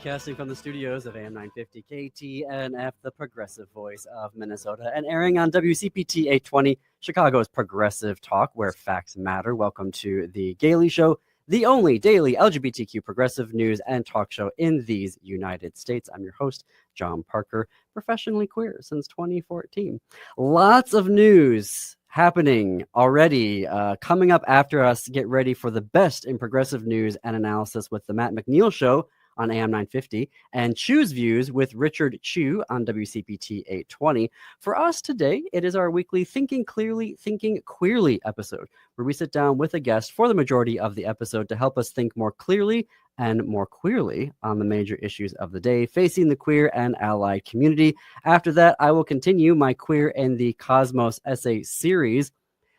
broadcasting from the studios of AM 950 KTNF, the progressive voice of Minnesota, and airing on WCPT 820, Chicago's progressive talk, where facts matter. Welcome to The Gailey Show, the only daily LGBTQ progressive news and talk show in these United States. I'm your host, John Parker, professionally queer since 2014. Lots of news happening already. Coming up after us, get ready for the best in progressive news and analysis with the Matt McNeil Show on AM 950, and Choose Views with Richard Chu on WCPT 820. For us today, it is our weekly Thinking Clearly, Thinking Queerly episode, where we sit down with a guest for the majority of the episode to help us think more clearly and more queerly on the major issues of the day facing the queer and allied community. After that, I will continue my Queer and the Cosmos essay series.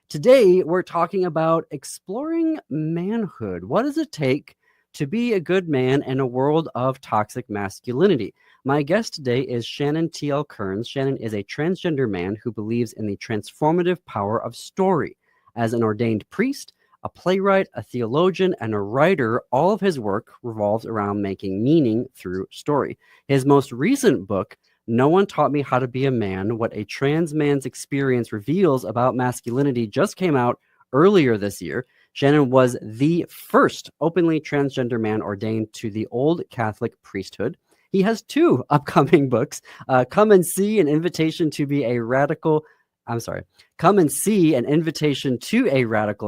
Today, we're talking about exploring manhood. What does it take to be a good man in a world of toxic masculinity? My guest today is Shannon T.L. Kearns. Shannon is a transgender man who believes in the transformative power of story. As an ordained priest, a playwright, a theologian, and a writer, all of his work revolves around making meaning through story. His most recent book, No One Taught Me How to Be a Man, What a Trans Man's Experience Reveals About Masculinity, just came out earlier this year. Shannon was the first openly transgender man ordained to the Old Catholic priesthood. He has two upcoming books, Come and See an Invitation to a Radical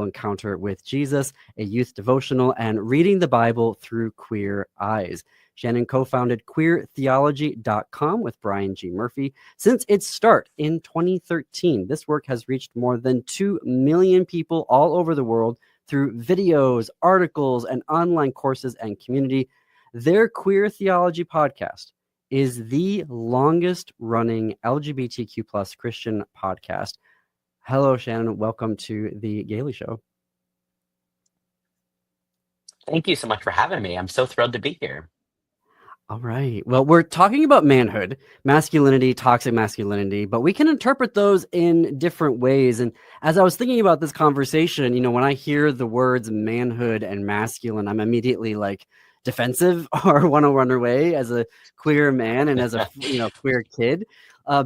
Encounter with Jesus, a youth devotional, and Reading the Bible Through Queer Eyes. Shannon co-founded queertheology.com with Brian G. Murphy. Since its start in 2013, this work has reached more than 2 million people all over the world through videos, articles, and online courses and community. Their Queer Theology podcast is the longest running LGBTQ plus Christian podcast. Hello, Shannon. Welcome to The Gailey Show. Thank you so much for having me. I'm so thrilled to be here. All right. Well, we're talking about manhood, masculinity, toxic masculinity, but we can interpret those in different ways. And as I was thinking about this conversation, when I hear the words manhood and masculine, I'm immediately like defensive or want to run away as a queer man and as a queer kid.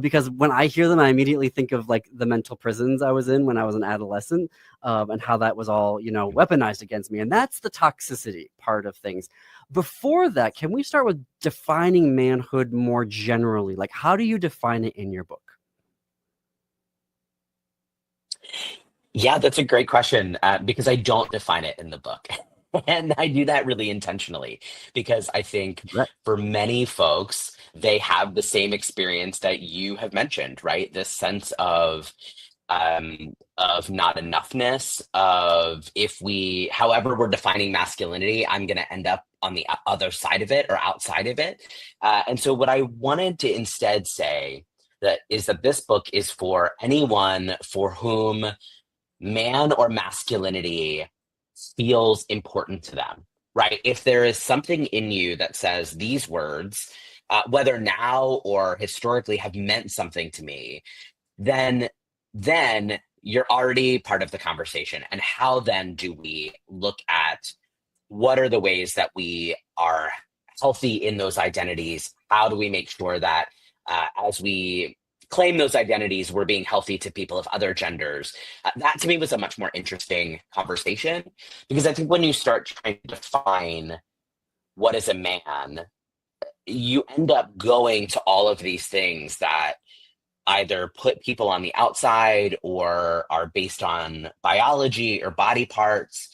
Because when I hear them, I immediately think of like the mental prisons I was in when I was an adolescent, and how that was all, weaponized against me. And that's the toxicity part of things. Before that, can we start with defining manhood more generally? Like, how do you define it in your book? Yeah, that's a great question, because I don't define it in the book. And I do that really intentionally because I think for many folks, they have the same experience that you have mentioned, right? This sense of not enoughness, of however we're defining masculinity, I'm going to end up on the other side of it or outside of it. And so what I wanted to instead say is that this book is for anyone for whom man or masculinity feels important to them, right? If there is something in you that says these words, whether now or historically, have meant something to me, then you're already part of the conversation. And how then do we look at what are the ways that we are healthy in those identities? How do we make sure that as we claim those identities, we're being healthy to people of other genders? That to me was a much more interesting conversation, because I think when you start trying to define what is a man, you end up going to all of these things that either put people on the outside or are based on biology or body parts.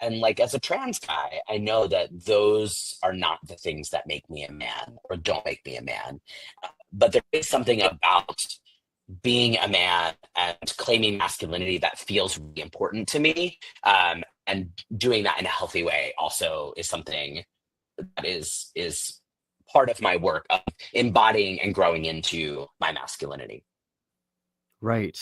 And like, as a trans guy, I know that those are not the things that make me a man or don't make me a man. But there is something about being a man and claiming masculinity that feels really important to me. And doing that in a healthy way also is something that is part of my work of embodying and growing into my masculinity. Right.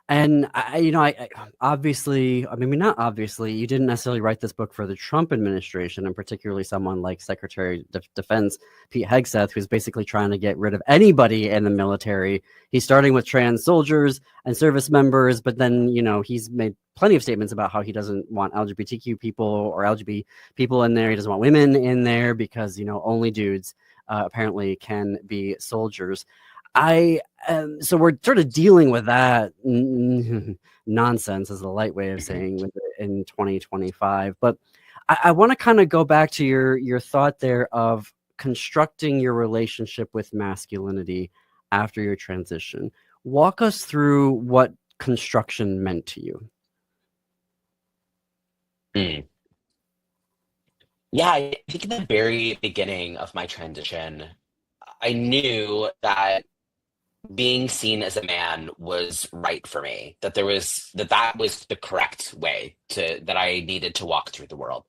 And I obviously, I mean, not obviously, you didn't necessarily write this book for the Trump administration, and particularly someone like Secretary of Defense Pete Hegseth, who's basically trying to get rid of anybody in the military. He's starting with trans soldiers and service members, but then, he's made plenty of statements about how he doesn't want LGBTQ people or LGBT people in there. He doesn't want women in there because, only dudes apparently can be soldiers. So we're sort of dealing with that nonsense, is the light way of saying, with it in 2025. But I want to kind of go back to your thought there of constructing your relationship with masculinity after your transition. Walk us through what construction meant to you. Yeah, I think in the very beginning of my transition, I knew that being seen as a man was right for me, that that was the correct way that I needed to walk through the world.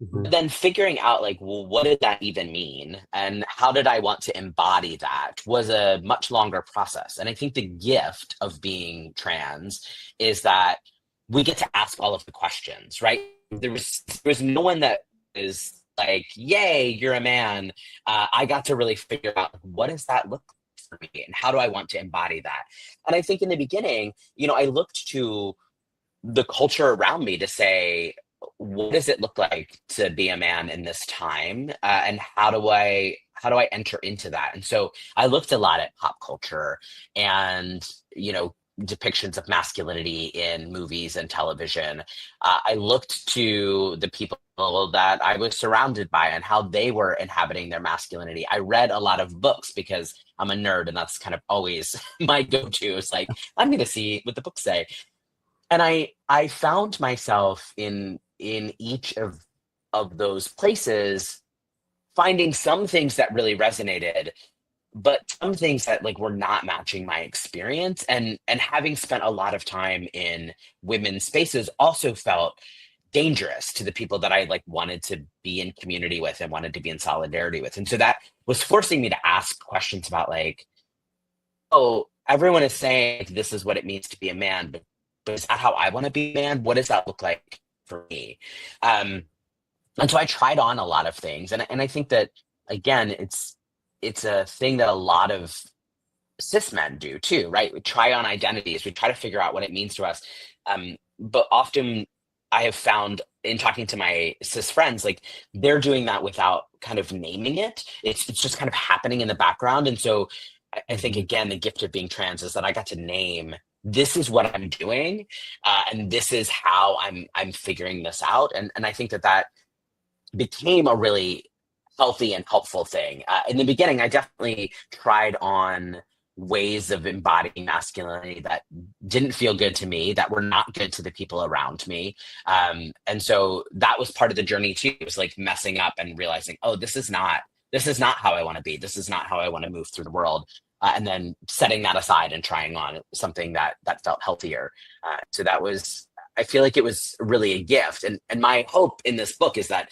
But then figuring out, like, well, what did that even mean? And how did I want to embody that was a much longer process. And I think the gift of being trans is that we get to ask all of the questions, right? There was no one that is like, yay, you're a man. I got to really figure out, what does that look like for me, and how do I want to embody that? And I think in the beginning, I looked to the culture around me to say, what does it look like to be a man in this time, and how do I enter into that? And so I looked a lot at pop culture and depictions of masculinity in movies and television. I looked to the people that I was surrounded by and how they were inhabiting their masculinity. I read a lot of books because I'm a nerd, and that's kind of always my go-to. It's like, I'm going to see what the books say. And I found myself in each of those places finding some things that really resonated, but some things that, like, were not matching my experience. And having spent a lot of time in women's spaces also felt dangerous to the people that I, like, wanted to be in community with and wanted to be in solidarity with. And so that was forcing me to ask questions about, like, oh, everyone is saying this is what it means to be a man, but is that how I want to be a man? What does that look like for me? And so I tried on a lot of things. And I think that, again, it's a thing that a lot of cis men do too, right? We try on identities. We try to figure out what it means to us. But often I have found in talking to my cis friends, like, they're doing that without kind of naming it. It's just kind of happening in the background. And so I think, again, the gift of being trans is that I got to name, this is what I'm doing, and this is how I'm figuring this out. And I think that became a really healthy and helpful thing. In the beginning, I definitely tried on ways of embodying masculinity that didn't feel good to me, that were not good to the people around me. And so that was part of the journey too. It was like messing up and realizing, oh, this is not how I want to be. This is not how I want to move through the world. And then setting that aside and trying on something that felt healthier. So I feel like it was really a gift. And my hope in this book is that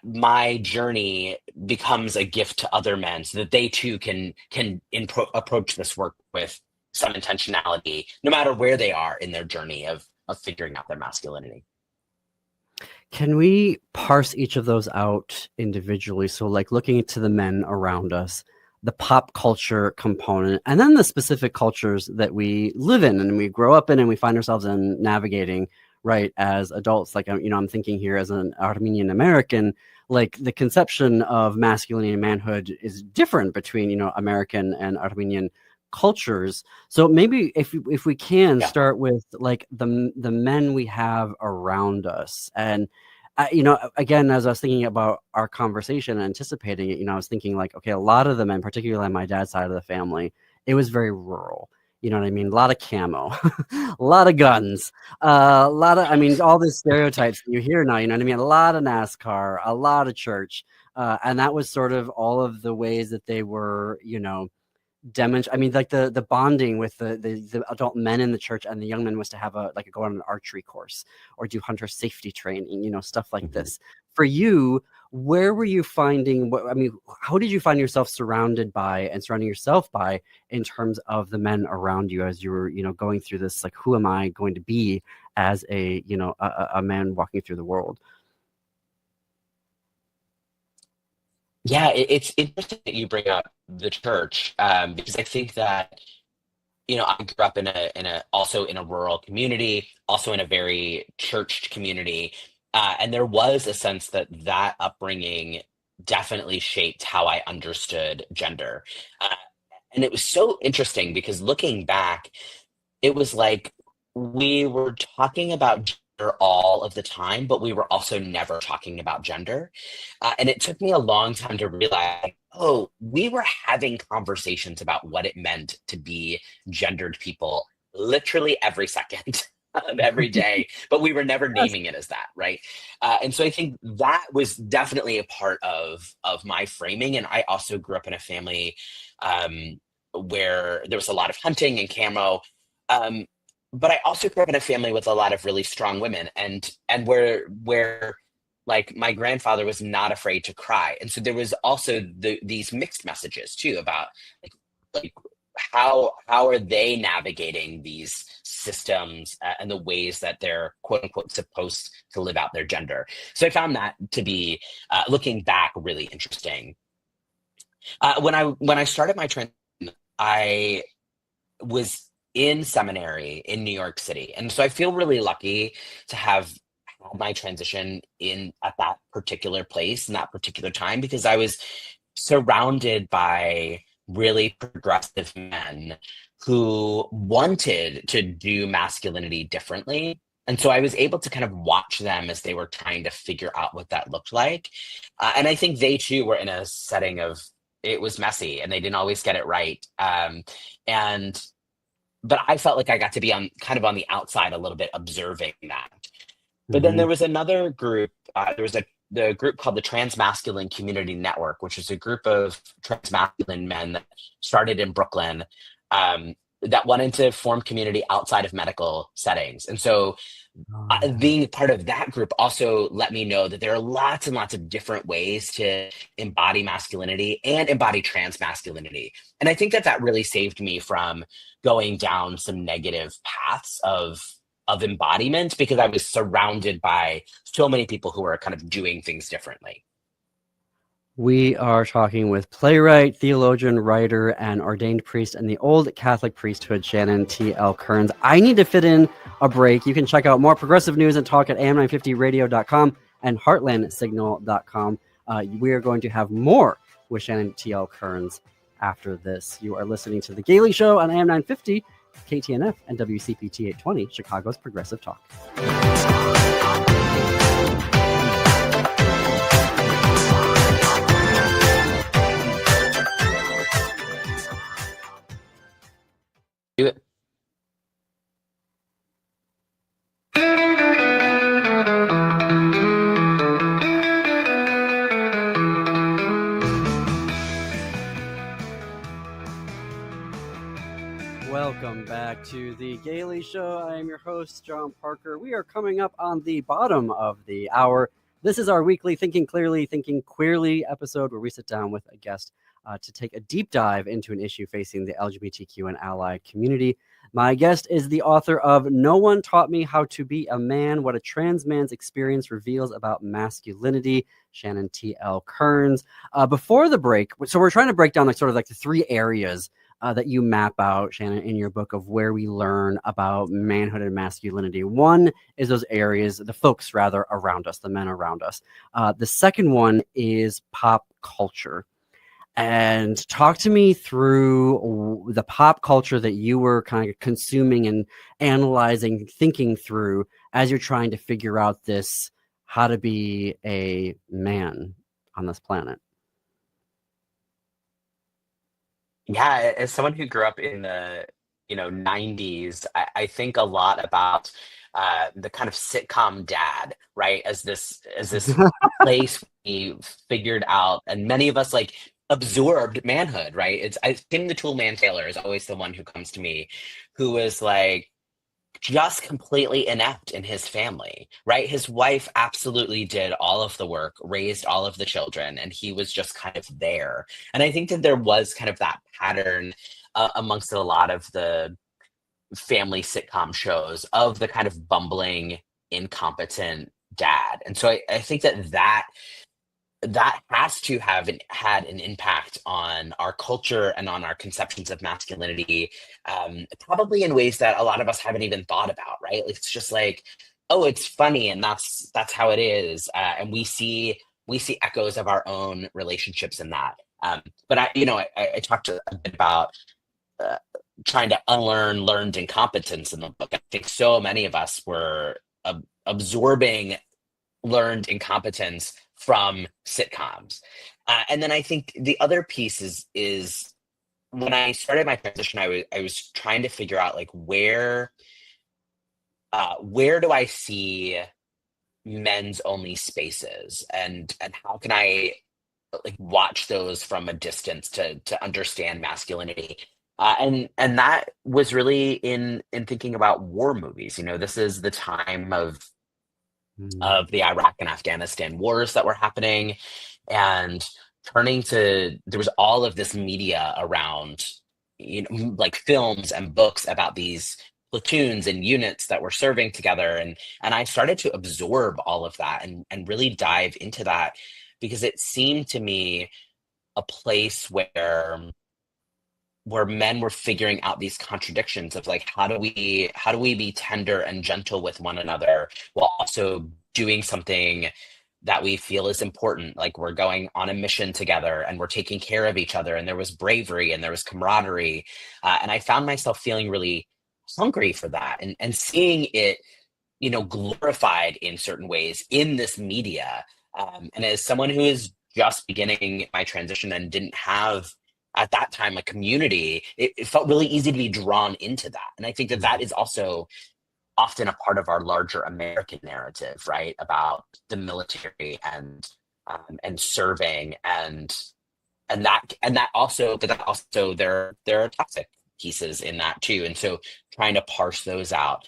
my journey becomes a gift to other men, so that they too can approach this work with some intentionality, no matter where they are in their journey of figuring out their masculinity. Can we parse each of those out individually? So, like, looking to the men around us, the pop culture component, and then the specific cultures that we live in and we grow up in and we find ourselves in navigating, right, as adults. Like, I'm thinking here as an Armenian American, like, the conception of masculinity and manhood is different between, American and Armenian cultures. So maybe if we can start with, like, the men we have around us. And again, as I was thinking about our conversation and anticipating it, I was thinking, like, okay, a lot of the men, particularly on my dad's side of the family, it was very rural. You know what I mean? A lot of camo, a lot of guns, a lot of, all the stereotypes that you hear now, you know what I mean? A lot of NASCAR, a lot of church. And that was sort of all of the ways that they were, like the bonding with the adult men in the church and the young men was to have go on an archery course or do hunter safety training, stuff like this. For you, where were you finding, I mean, how did you find yourself surrounded by and surrounding yourself by in terms of the men around you as you were, going through this, like, who am I going to be as a man walking through the world? Yeah, it's interesting that you bring up the church, because I think that I grew up in a also in a rural community, also in a very churched community, and there was a sense that that upbringing definitely shaped how I understood gender, uh, and it was so interesting because looking back, it was like we were talking about gender all of the time, but we were also never talking about gender. And it took me a long time to realize, oh, we were having conversations about what it meant to be gendered people literally every second of every day, but we were never Yes. naming it as that, right? And so I think that was definitely a part of my framing. And I also grew up in a family where there was a lot of hunting and camo. Um, but I also grew up in a family with a lot of really strong women, and where like my grandfather was not afraid to cry, and so there was also these mixed messages too about like like how are they navigating these systems, and the ways that they're quote unquote supposed to live out their gender. So I found that to be, looking back, really interesting. When I started my transition, I was in seminary in New York City. And so I feel really lucky to have had my transition in at that particular place in that particular time, because I was surrounded by really progressive men who wanted to do masculinity differently. And so I was able to kind of watch them as they were trying to figure out what that looked like. And I think they too were in a setting of, it was messy and they didn't always get it right. And but I felt like I got to be on kind of on the outside a little bit observing that. But then Hmm. there was another group. There was the group called the Transmasculine Community Network, which is a group of transmasculine men that started in Brooklyn, that wanted to form community outside of medical settings. And so Oh, yeah. being part of that group also let me know that there are lots and lots of different ways to embody masculinity and embody trans masculinity. And I think that that really saved me from going down some negative paths of embodiment, because I was surrounded by so many people who are kind of doing things differently. We are talking with playwright, theologian, writer, and ordained priest in the Old Catholic Priesthood, Shannon T.L. Kearns. I need to fit in a break. You can check out more progressive news and talk at am950radio.com and heartlandsignal.com. We are going to have more with Shannon T.L. Kearns after this. You are listening to The Gailey Show on AM950, KTNF, and WCPT 820, Chicago's Progressive Talk. Do it. Welcome back to The Gailey Show. I am your host, John Parker. We are coming up on the bottom of the hour. This is our weekly Thinking Clearly, Thinking Queerly episode where we sit down with a guest to take a deep dive into an issue facing the LGBTQ and ally community. My guest is the author of No One Taught Me How to Be a Man, What a Trans Man's Experience Reveals About Masculinity, Shannon T.L. Kearns. Before the break, so we're trying to break down sort of like the three areas that you map out, Shannon, in your book of where we learn about manhood and masculinity. One is those areas, the folks rather around us, the men around us. The second one is pop culture. And talk to me through the pop culture that you were kind of consuming and analyzing, thinking through as you're trying to figure out this, how to be a man on this planet. Yeah, as someone who grew up in the 90s, I think a lot about the kind of sitcom dad, right? As this place we figured out, and many of us like absorbed manhood, right? It's Tim the Tool Man Taylor is always the one who comes to me, who is like, just completely inept in his family, right? His wife absolutely did all of the work, raised all of the children, and he was just kind of there. And I think that there was kind of that pattern amongst a lot of the family sitcom shows of the kind of bumbling, incompetent dad. And so I think that has to have had an impact on our culture and on our conceptions of masculinity, probably in ways that a lot of us haven't even thought about, right? It's just like, oh, it's funny, and that's how it is, and we see echoes of our own relationships in that. But I talked a bit about uh, trying to unlearn learned incompetence in the book. I think so many of us were absorbing learned incompetence from sitcoms. And then I think the other piece is when I started my transition, I was trying to figure out like where do I see men's only spaces, and how can I like watch those from a distance to understand masculinity. And that was really in thinking about war movies. This is the time of the Iraq and Afghanistan wars that were happening, and there was all of this media around, like films and books about these platoons and units that were serving together, and I started to absorb all of that and really dive into that, because it seemed to me a place where men were figuring out these contradictions of like, how do we be tender and gentle with one another while also doing something that we feel is important, like we're going on a mission together and we're taking care of each other, and there was bravery and there was camaraderie, and I found myself feeling really hungry for that, and seeing it glorified in certain ways in this media. And as someone who is just beginning my transition and didn't have at that time a community, it felt really easy to be drawn into that. And I think that is also often a part of our larger American narrative, right? About the military and serving and that also, there are toxic pieces in that too. And so trying to parse those out.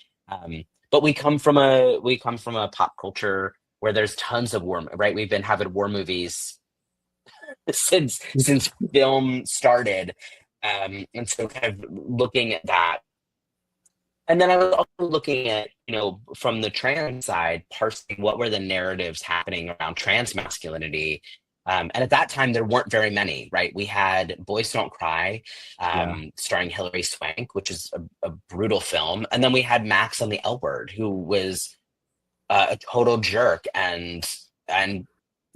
But we come from a pop culture where there's tons of war, right? We've been having war movies since film started, and so kind of looking at that. And then I was also looking at, from the trans side, parsing what were the narratives happening around trans masculinity. And at that time, there weren't very many, right? We had Boys Don't Cry, starring Hilary Swank, which is a brutal film. And then we had Max on the L Word, who was a total jerk and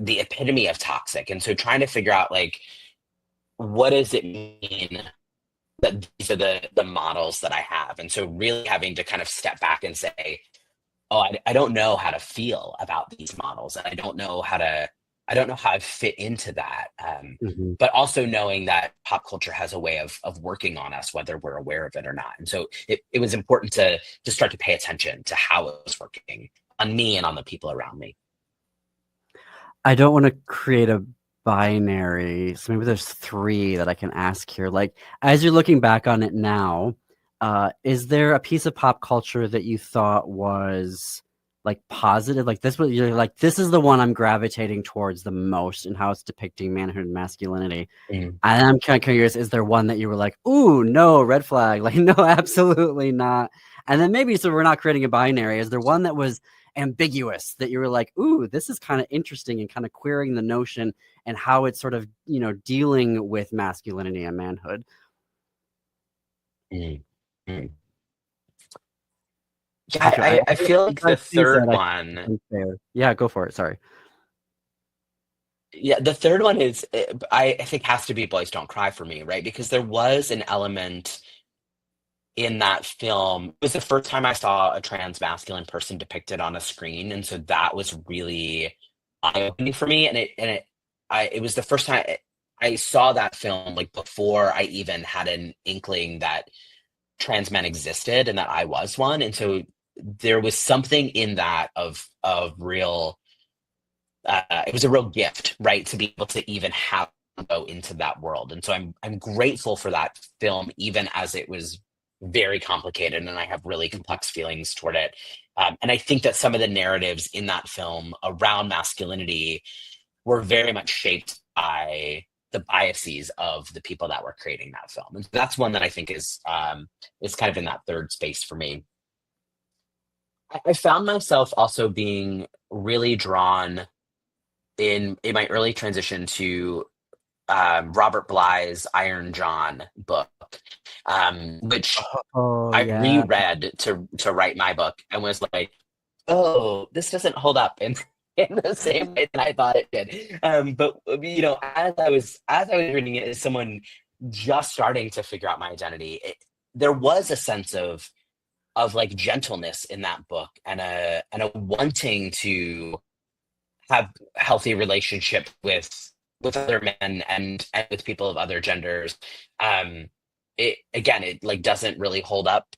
the epitome of toxic. And so trying to figure out, like, what does it mean that these are the models that I have? And so really having to kind of step back and say, oh, I don't know how to feel about these models, and I don't know how I fit into that. But also knowing that pop culture has a way of working on us, whether we're aware of it or not. And so it was important to start to pay attention to how it was working on me and on the people around me. I don't want to create a binary, so maybe there's three that I can ask here. Like, as you're looking back on it now, is there a piece of pop culture that you thought was like positive? Like you're like, this is the one I'm gravitating towards the most in how it's depicting manhood and masculinity. And I'm kind of curious, is there one that you were like, ooh, no, red flag? Like, no, absolutely not. And then maybe, so we're not creating a binary, is there one that was ambiguous that you were like, ooh, this is kind of interesting and kind of queering the notion and how it's sort of, dealing with masculinity and manhood? Yeah, I feel like the third one. Yeah, go for it. Sorry. Yeah, the third one is, I think, has to be Boys Don't Cry for me, right? Because there was an element in that film. It was the first time I saw a trans masculine person depicted on a screen, and so that was really eye-opening for me. And it was the first time I saw that film, like, before I even had an inkling that trans men existed and that I was one. And so there was something in that of real. It was a real gift, right, to be able to even have go into that world. And so I'm grateful for that film, even as it was very complicated, and I have really complex feelings toward it. And I think that some of the narratives in that film around masculinity were very much shaped by the biases of the people that were creating that film. And that's one that I think is kind of in that third space for me. I found myself also being really drawn in my early transition to Robert Bly's Iron John book, which Oh I yeah. reread to write my book and was like, oh, this doesn't hold up in in the same way that I thought it did. But as I was reading it as someone just starting to figure out my identity, there was a sense of like gentleness in that book and a wanting to have healthy relationship with other men and with people of other genders. It again, it like doesn't really hold up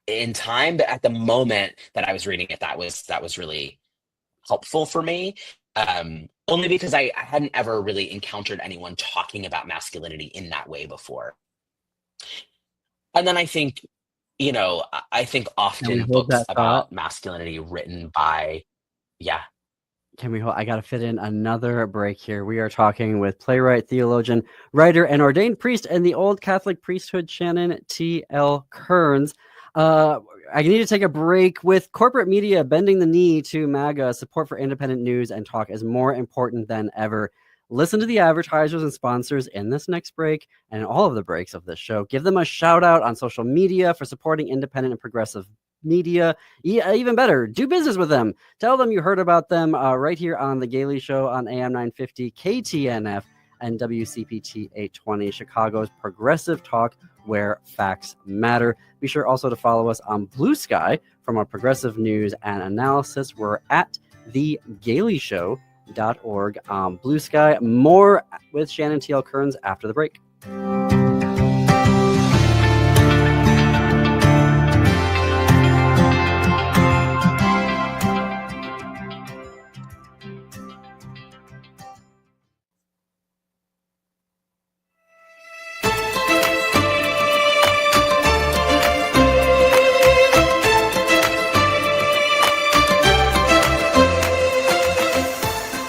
in time, but at the moment that I was reading it, that was really helpful for me. Only because I hadn't ever really encountered anyone talking about masculinity in that way before. And then I think, I think Can we often hold books that thought? about masculinity written by, yeah. Can we hold? I got to fit in another break here. We are talking with playwright, theologian, writer, and ordained priest in the Old Catholic priesthood, Shannon T.L. Kearns. I need to take a break. With corporate media bending the knee to MAGA, support for independent news and talk is more important than ever. Listen to the advertisers and sponsors in this next break and in all of the breaks of this show. Give them a shout out on social media for supporting independent and progressive media. Even better, do business with them. Tell them you heard about them right here on The Gailey Show on AM 950 KTNF and WCPT 820, Chicago's progressive talk where facts matter. Be sure also to follow us on Blue Sky from our progressive news and analysis. We're at thegaileyshow.org on Blue Sky. More with Shannon T.L. Kearns after the break.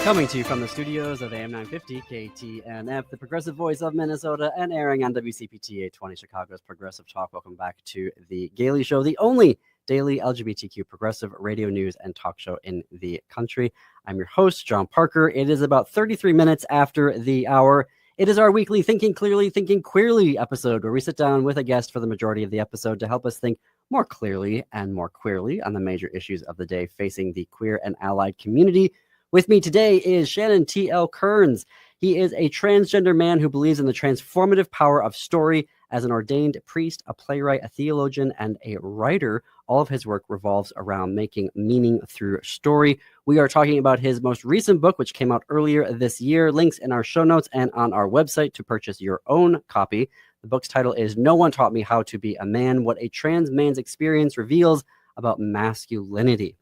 Coming to you from the studios of AM 950 KTNF, the progressive voice of Minnesota, and airing on WCPT 820, Chicago's progressive talk. Welcome back to The Gailey Show, the only daily LGBTQ progressive radio news and talk show in the country. I'm your host, John Parker. It is about 33 minutes after the hour. It is our weekly Thinking Clearly, Thinking Queerly episode, where we sit down with a guest for the majority of the episode to help us think more clearly and more queerly on the major issues of the day facing the queer and allied community. With me today is Shannon T.L. Kearns. He is a transgender man who believes in the transformative power of story. As an ordained priest, a playwright, a theologian, and a writer, all of his work revolves around making meaning through story. We are talking about his most recent book, which came out earlier this year. Links in our show notes and on our website to purchase your own copy. The book's title is No One Taught Me How to Be a Man, What a Trans Man's Experience Reveals About Masculinity.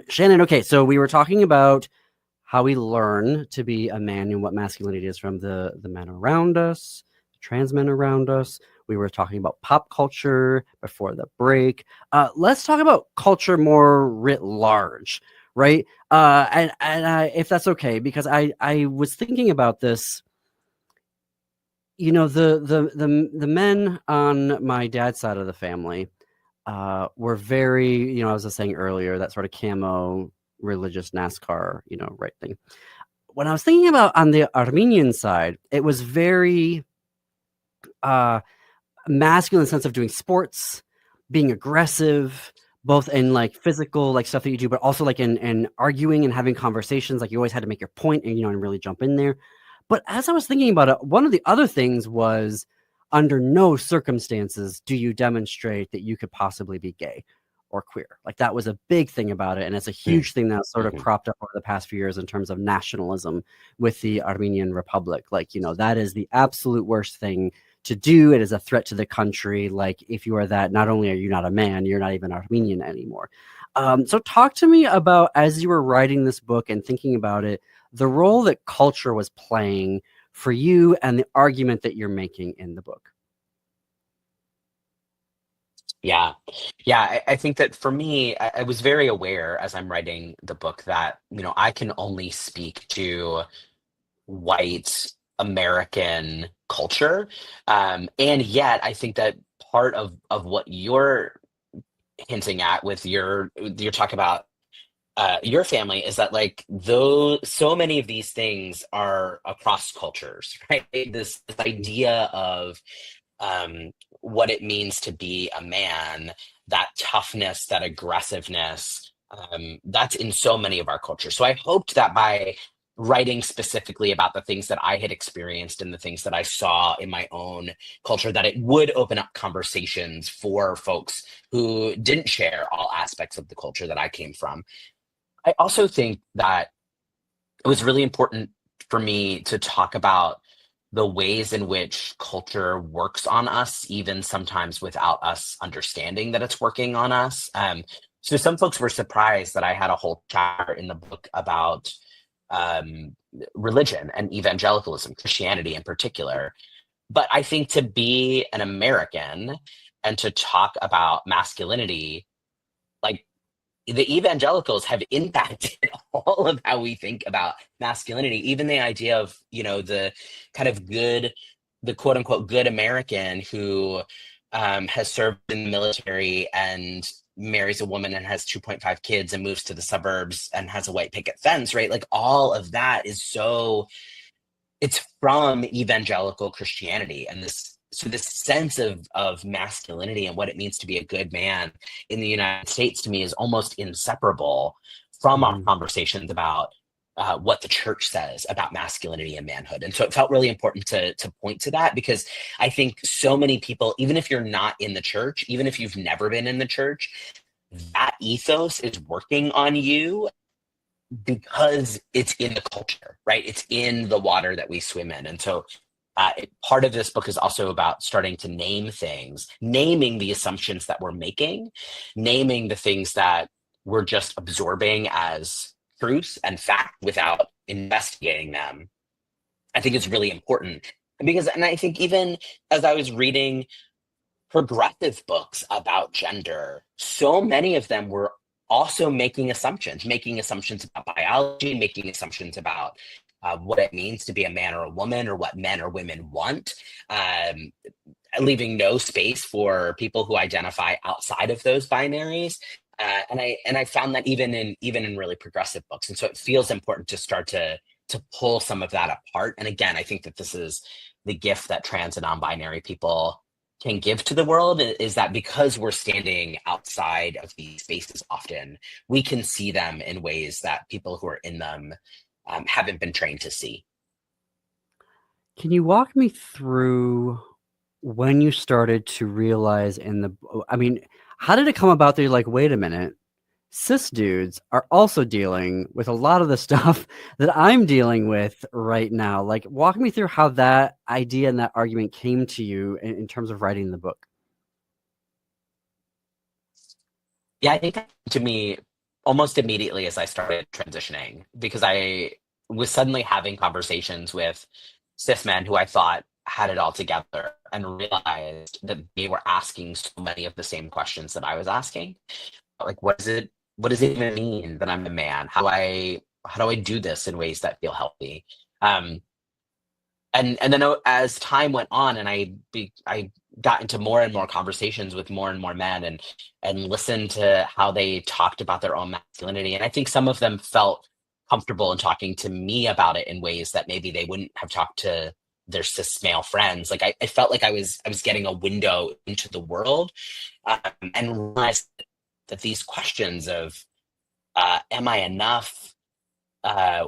Shannon, okay, so we were talking about how we learn to be a man and what masculinity is from the men around us, the trans men around us. We were talking about pop culture before the break. Let's talk about culture more writ large, right? And if that's okay, because I was thinking about this. You know, the men on my dad's side of the family were very, I was just saying earlier, that sort of camo religious NASCAR, right thing. When I was thinking about on the Armenian side, it was very masculine sense of doing sports, being aggressive, both in like physical, like stuff that you do, but also like in arguing and having conversations. Like you always had to make your point and, and really jump in there. But as I was thinking about it, one of the other things was, under no circumstances do you demonstrate that you could possibly be gay or queer. Like that was a big thing about it. And it's a huge thing that sort of cropped up over the past few years in terms of nationalism with the Armenian Republic. Like, that is the absolute worst thing to do. It is a threat to the country. Like if you are that, not only are you not a man, you're not even Armenian anymore. So talk to me about, as you were writing this book and thinking about it, the role that culture was playing for you and the argument that you're making in the book. Yeah. Yeah. I think that for me, I was very aware as I'm writing the book that, I can only speak to white American culture. And yet I think that part of what you're hinting at with your talk about your family is that like though so many of these things are across cultures, right? This idea of um, what it means to be a man, that toughness, that aggressiveness, that's in so many of our cultures. So I hoped that by writing specifically about the things that I had experienced and the things that I saw in my own culture, that it would open up conversations for folks who didn't share all aspects of the culture that I came from. I also think that it was really important for me to talk about the ways in which culture works on us, even sometimes without us understanding that it's working on us. So some folks were surprised that I had a whole chapter in the book about um, religion and evangelicalism, Christianity in particular. But I think to be an American and to talk about masculinity, like the evangelicals have impacted all of how we think about masculinity, even the idea of the kind of good, the quote unquote good American who has served in the military and marries a woman and has 2.5 kids and moves to the suburbs and has a white picket fence, right? Like all of that is so, it's from evangelical Christianity, and this sense of masculinity and what it means to be a good man in the United States to me is almost inseparable from our Mhm. conversations about what the church says about masculinity and manhood. And so it felt really important to point to that, because I think so many people, even if you're not in the church, even if you've never been in the church, that ethos is working on you because it's in the culture, right? It's in the water that we swim in. And so part of this book is also about starting to name things, naming the assumptions that we're making, naming the things that we're just absorbing as truth and fact without investigating them. I think is really important because, and I think even as I was reading progressive books about gender, so many of them were also making assumptions about biology, making assumptions about what it means to be a man or a woman, or what men or women want, um, leaving no space for people who identify outside of those binaries. And I found that even in really progressive books, and so it feels important to start to pull some of that apart. And again, I think that this is the gift that trans and non-binary people can give to the world, is that because we're standing outside of these spaces often, we can see them in ways that people who are in them haven't been trained to see. Can you walk me through when you started to realize I mean, how did it come about that you're like, wait a minute, cis dudes are also dealing with a lot of the stuff that I'm dealing with right now? Like, walk me through how that idea and that argument came to you in terms of writing the book. Yeah, I think that to me almost immediately as I started transitioning, because I was suddenly having conversations with cis men who I thought had it all together, and realized that they were asking so many of the same questions that I was asking. Like, what does it even mean that I'm a man? How do I do this in ways that feel healthy? Um, and then as time went on, and I got into more and more conversations with more and more men, and listened to how they talked about their own masculinity, and I think some of them felt comfortable in talking to me about it in ways that maybe they wouldn't have talked to their cis male friends. Like I felt like I was getting a window into the world, and realized that these questions of am I enough, uh,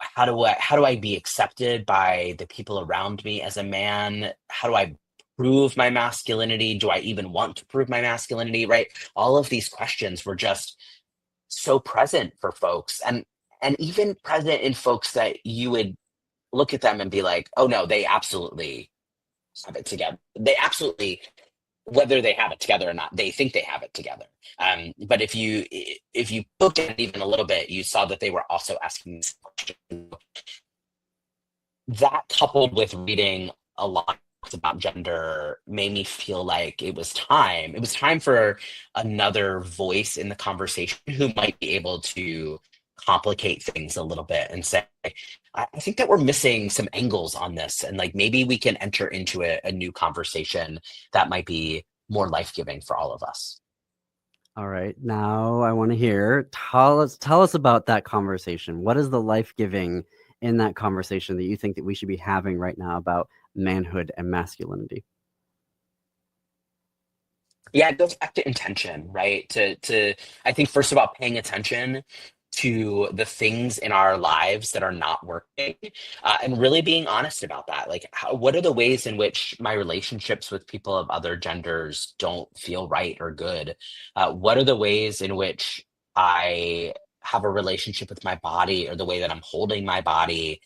how do I be accepted by the people around me as a man? How do I prove my masculinity? Do I even want to prove my masculinity? Right? All of these questions were just so present for folks, and even present in folks that you would look at them and be like, oh no, they absolutely have it together. They absolutely, whether they have it together or not, they think they have it together. But if you looked at it even a little bit, you saw that they were also asking this question. That coupled with reading a lot about gender made me feel like it was time. It was time for another voice in the conversation who might be able to complicate things a little bit and say, I think that we're missing some angles on this. And like maybe we can enter into a new conversation that might be more life-giving for all of us. All right. Now I want to hear, tell us about that conversation. What is the life-giving in that conversation that you think that we should be having right now about manhood and masculinity? Yeah, it goes back to intention, right? I think first of all, paying attention to the things in our lives that are not working, and really being honest about that. Like, what are the ways in which my relationships with people of other genders don't feel right or good? What are the ways in which I have a relationship with my body or the way that I'm holding my body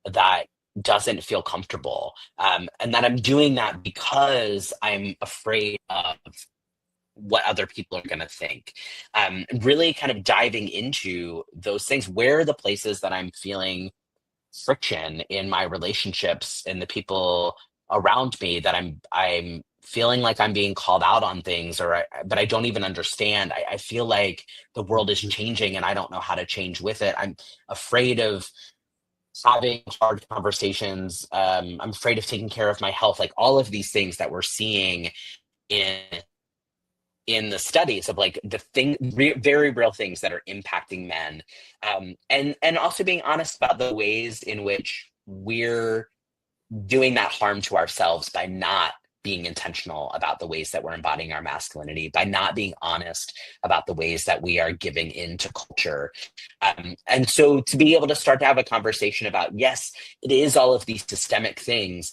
that doesn't feel comfortable? And that I'm doing that because I'm afraid of what other people are going to think. Really kind of diving into those things. Where are the places that I'm feeling friction in my relationships and the people around me that I'm feeling like I'm being called out on things, but I don't even understand. I feel like the world is changing and I don't know how to change with it. I'm afraid of having hard conversations. I'm afraid of taking care of my health. Like all of these things that we're seeing in the studies of like the very real things that are impacting men, and also being honest about the ways in which we're doing that harm to ourselves by not being intentional about the ways that we're embodying our masculinity, by not being honest about the ways that we are giving into culture. And so to be able to start to have a conversation about, yes, it is all of these systemic things.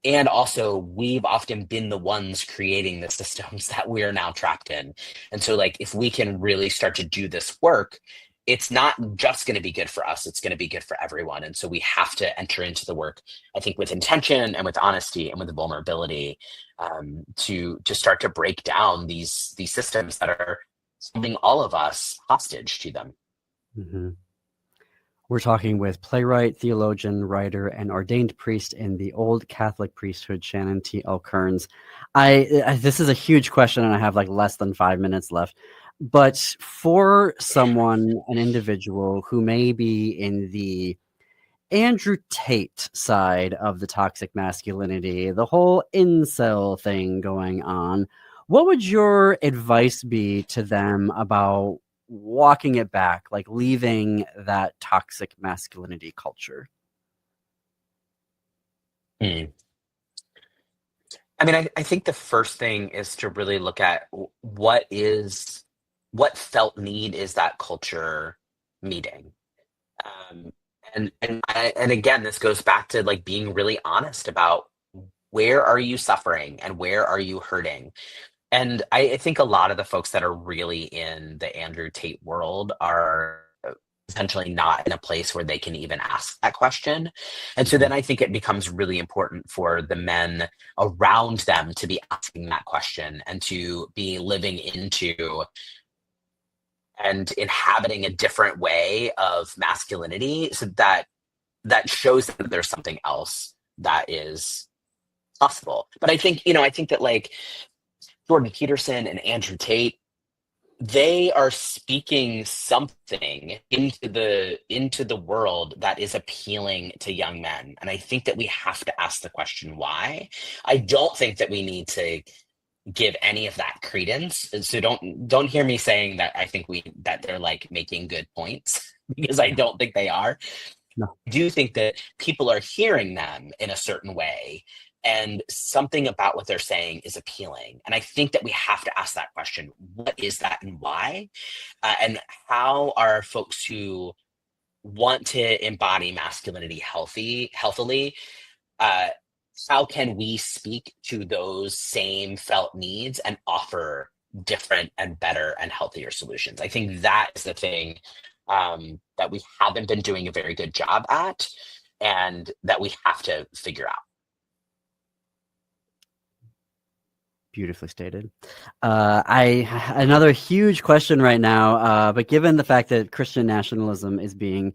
And also, we've often been the ones creating the systems that we are now trapped in. And so, like, if we can really start to do this work, it's not just going to be good for us, it's going to be good for everyone. And so we have to enter into the work, I think, with intention and with honesty and with vulnerability, to start to break down these systems that are holding all of us hostage to them. Mm-hmm. We're talking with playwright, theologian, writer, and ordained priest in the Old Catholic priesthood, Shannon T. L. Kearns. This is a huge question, and I have like less than 5 minutes left. But for someone, an individual who may be in the Andrew Tate side of the toxic masculinity, the whole incel thing going on, what would your advice be to them about walking it back, like leaving that toxic masculinity culture? I mean, I think the first thing is to really look at what felt need is that culture meeting. And again, this goes back to like being really honest about where are you suffering and where are you hurting. And I think a lot of the folks that are really in the Andrew Tate world are potentially not in a place where they can even ask that question. And so then I think it becomes really important for the men around them to be asking that question and to be living into and inhabiting a different way of masculinity, so that shows that there's something else that is possible. But I think that like Jordan Peterson and Andrew Tate, they are speaking something into the world that is appealing to young men. And I think that we have to ask the question why. I don't think that we need to give any of that credence. So don't hear me saying that I think that they're like making good points, because I don't think they are. No. I do think that people are hearing them in a certain way, and something about what they're saying is appealing. And I think that we have to ask that question: what is that and why? And how are folks who want to embody masculinity healthily, how can we speak to those same felt needs and offer different and better and healthier solutions? I think that is the thing that we haven't been doing a very good job at, and that we have to figure out. Beautifully stated. Another huge question right now, but given the fact that Christian nationalism is being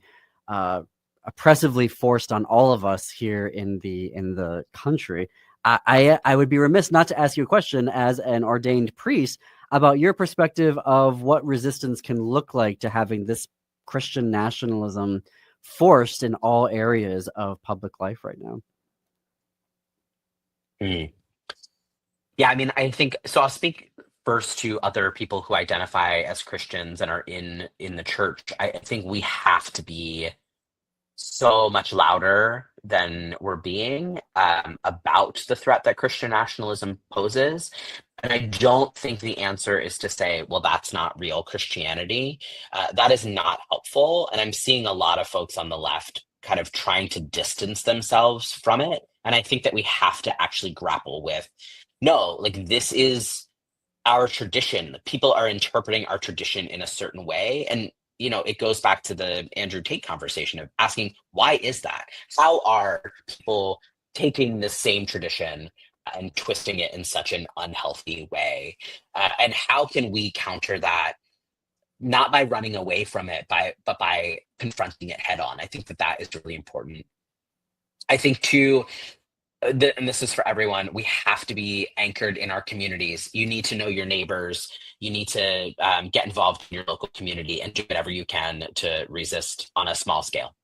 oppressively forced on all of us here in the country, I would be remiss not to ask you a question as an ordained priest about your perspective of what resistance can look like to having this Christian nationalism forced in all areas of public life right now. Yeah, I mean, I think so. I'll speak first to other people who identify as Christians and are in the church. I think we have to be so much louder than we're being about the threat that Christian nationalism poses. And I don't think the answer is to say, well, that's not real Christianity. That is not helpful. And I'm seeing a lot of folks on the left kind of trying to distance themselves from it. And I think that we have to actually grapple with, no, like this is our tradition. People are interpreting our tradition in a certain way. And it goes back to the Andrew Tate conversation of asking, why is that? How are people taking the same tradition and twisting it in such an unhealthy way? And how can we counter that, not by running away from it, but by confronting it head on? I think that is really important. I think too, and this is for everyone, we have to be anchored in our communities. You need to know your neighbors. You need to get involved in your local community and do whatever you can to resist on a small scale.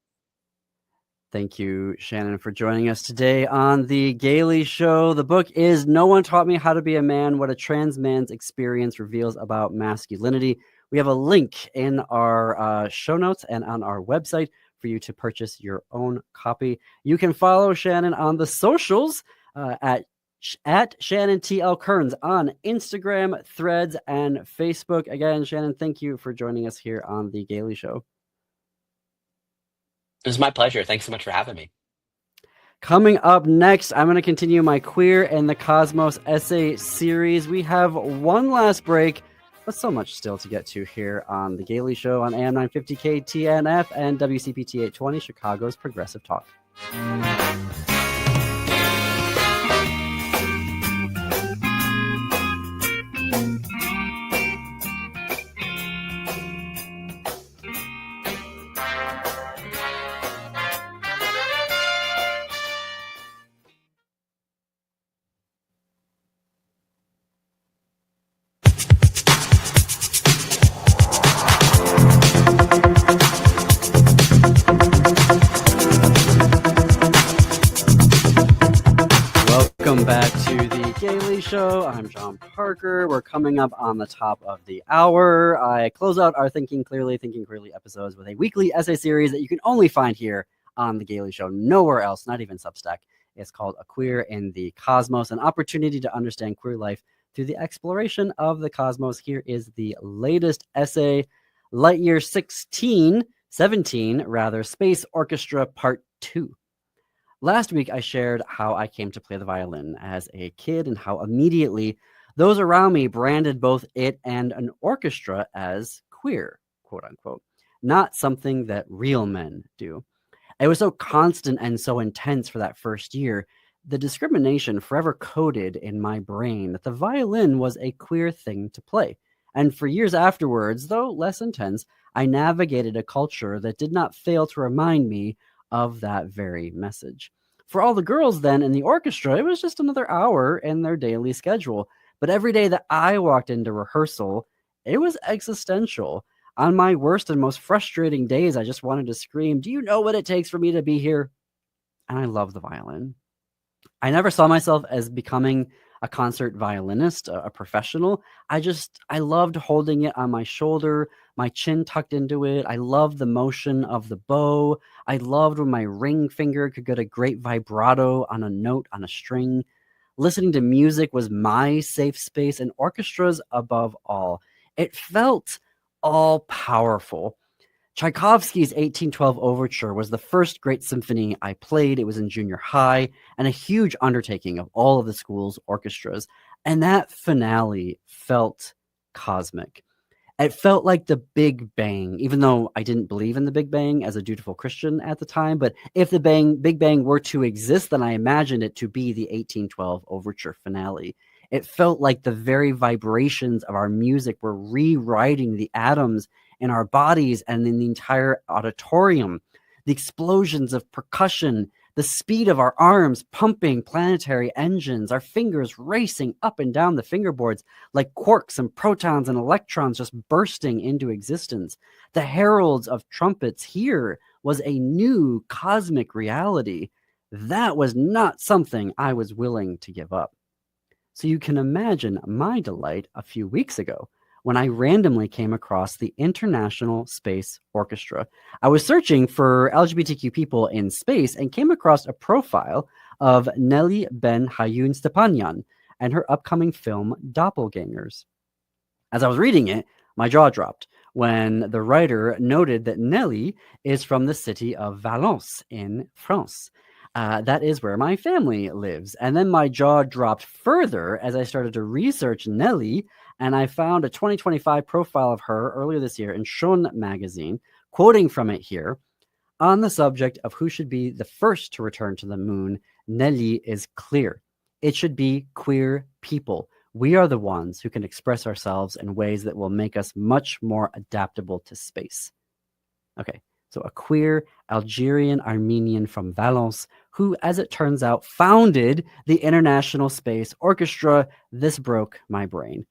Thank you, Shannon, for joining us today on The Gailey Show. The book is No One Taught Me How to Be a Man, What a Trans Man's Experience Reveals About Masculinity. We have a link in our show notes and on our website for you to purchase your own copy. You can follow Shannon on the socials at Shannon T.L. Kearns on Instagram, Threads, and Facebook. Again, Shannon, thank you for joining us here on The Gailey Show. It was my pleasure. Thanks so much for having me. Coming up next, I'm going to continue my Queer and the Cosmos essay series. We have one last break, but so much still to get to here on The Gailey Show on AM 950 KTNF and WCPT 820, Chicago's Progressive Talk. Welcome back to The Gailey Show. I'm John Parker. We're coming up on the top of the hour. I close out our Thinking Clearly episodes with a weekly essay series that you can only find here on The Gailey Show, nowhere else, not even Substack. It's called A Queer in the Cosmos, an opportunity to understand queer life through the exploration of the cosmos. Here is the latest essay, Lightyear 17, Space Orchestra Part 2. Last week, I shared how I came to play the violin as a kid and how immediately those around me branded both it and an orchestra as queer, quote unquote, not something that real men do. It was so constant and so intense for that first year, the discrimination forever coded in my brain that the violin was a queer thing to play. And for years afterwards, though less intense, I navigated a culture that did not fail to remind me of that very message. For all the girls then in the orchestra, it was just another hour in their daily schedule. But every day that I walked into rehearsal, it was existential. On my worst and most frustrating days, I just wanted to scream, "Do you know what it takes for me to be here?" And I love the violin. I never saw myself as becoming a concert violinist, a professional. I loved holding it on my shoulder, my chin tucked into it. I loved the motion of the bow. I loved when my ring finger could get a great vibrato on a note on a string. Listening to music was my safe space, and orchestras above all. It felt all powerful. Tchaikovsky's 1812 Overture was the first great symphony I played. It was in junior high and a huge undertaking of all of the school's orchestras. And that finale felt cosmic. It felt like the Big Bang, even though I didn't believe in the Big Bang as a dutiful Christian at the time. But if the Big Bang were to exist, then I imagined it to be the 1812 Overture finale. It felt like the very vibrations of our music were rewriting the atoms in our bodies and in the entire auditorium. The explosions of percussion, The speed of our arms pumping planetary engines, our fingers racing up and down the fingerboards like quarks and protons and electrons just bursting into existence. The heralds of trumpets here was a new cosmic reality. That was not something I was willing to give up. So you can imagine my delight a few weeks ago when I randomly came across the International Space Orchestra. I was searching for LGBTQ people in space and came across a profile of Nelly Ben Hayun Stepanyan and her upcoming film Doppelgangers. As I was reading it, my jaw dropped when the writer noted that Nelly is from the city of Valence in France. That is where my family lives. And then my jaw dropped further as I started to research Nelly, and I found a 2025 profile of her earlier this year in Schon magazine, quoting from it here. On the subject of who should be the first to return to the moon, Nelly is clear. It should be queer people. We are the ones who can express ourselves in ways that will make us much more adaptable to space. Okay, so a queer Algerian Armenian from Valence who, as it turns out, founded the International Space Orchestra. This broke my brain.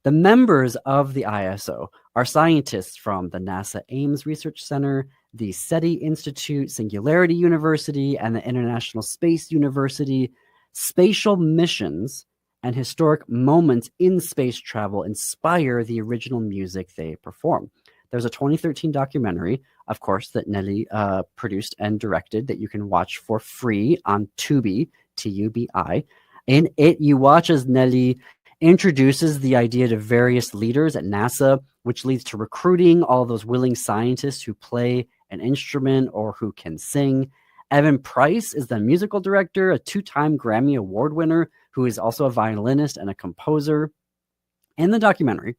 The members of the ISO are scientists from the NASA Ames Research Center, the SETI Institute, Singularity University, and the International Space University. Spatial missions and historic moments in space travel inspire the original music they perform. There's a 2013 documentary, of course, that Nelly produced and directed that you can watch for free on Tubi, Tubi. In it, you watch as Nelly introduces the idea to various leaders at NASA, which leads to recruiting all those willing scientists who play an instrument or who can sing. Evan Price is the musical director, a 2-time Grammy Award winner, who is also a violinist and a composer. In the documentary,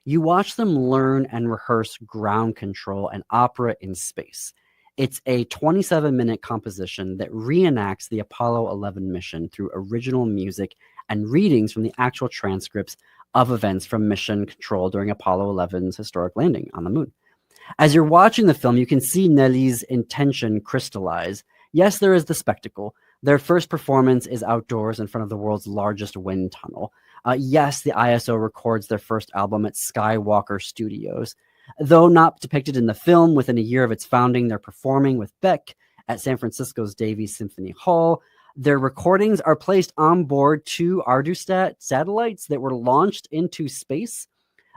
you watch them learn and rehearse ground control and opera in space. It's a 27-minute composition that reenacts the Apollo 11 mission through original music and readings from the actual transcripts of events from mission control during Apollo 11's historic landing on the moon. As you're watching the film, you can see Nelly's intention crystallize. Yes, there is the spectacle. Their first performance is outdoors in front of the world's largest wind tunnel. Yes, the ISO records their first album at Skywalker Studios. Though not depicted in the film, within a year of its founding, they're performing with Beck at San Francisco's Davies Symphony Hall. Their recordings are placed on board 2 Ardusat satellites that were launched into space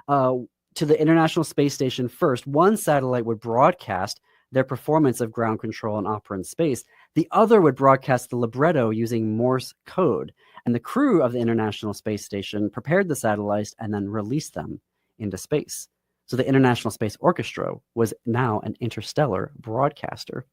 to the International Space Station first. One satellite would broadcast their performance of ground control and opera in space. The other would broadcast the libretto using Morse code. And the crew of the International Space Station prepared the satellites and then released them into space. So the International Space Orchestra was now an interstellar broadcaster.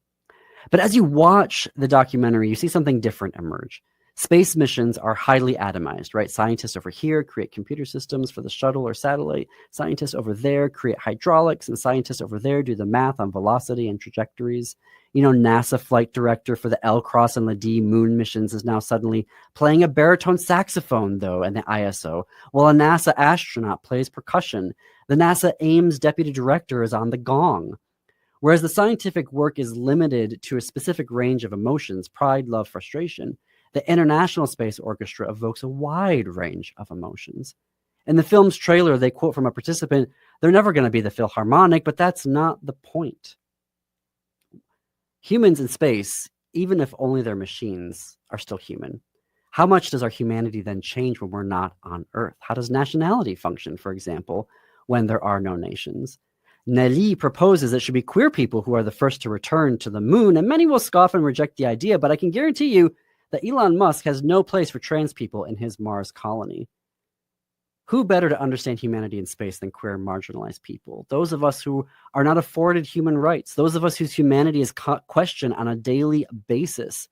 But as you watch the documentary, you see something different emerge. Space missions are highly atomized, right? Scientists over here create computer systems for the shuttle or satellite. Scientists over there create hydraulics, and scientists over there do the math on velocity and trajectories. You know, NASA flight director for the L-Cross and LADEE moon missions is now suddenly playing a baritone saxophone, though, in the ISO, while a NASA astronaut plays percussion. The NASA Ames deputy director is on the gong. Whereas the scientific work is limited to a specific range of emotions, pride, love, frustration, the International Space Orchestra evokes a wide range of emotions. In the film's trailer, they quote from a participant, "They're never going to be the Philharmonic, but that's not the point." Humans in space, even if only they're machines, are still human. How much does our humanity then change when we're not on Earth? How does nationality function, for example, when there are no nations? Nelly proposes it should be queer people who are the first to return to the moon, and many will scoff and reject the idea, but I can guarantee you that Elon Musk has no place for trans people in his Mars colony. Who better to understand humanity in space than queer marginalized people? Those of us who are not afforded human rights, those of us whose humanity is questioned on a daily basis.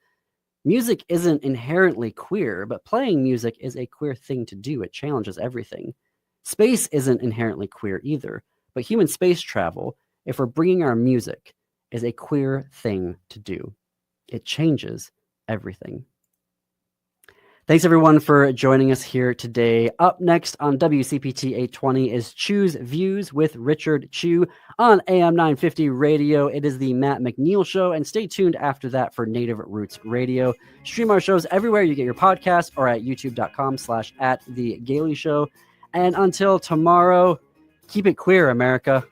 Music isn't inherently queer, but playing music is a queer thing to do. It challenges everything. Space isn't inherently queer either, but human space travel, if we're bringing our music, is a queer thing to do. It changes everything. Thanks, everyone, for joining us here today. Up next on WCPT 820 is Chew's Views with Richard Chew on AM 950 Radio. It is the Matt McNeil Show, and stay tuned after that for Native Roots Radio. Stream our shows everywhere you get your podcasts or at youtube.com/@TheGailey Show. And until tomorrow, keep it queer, America.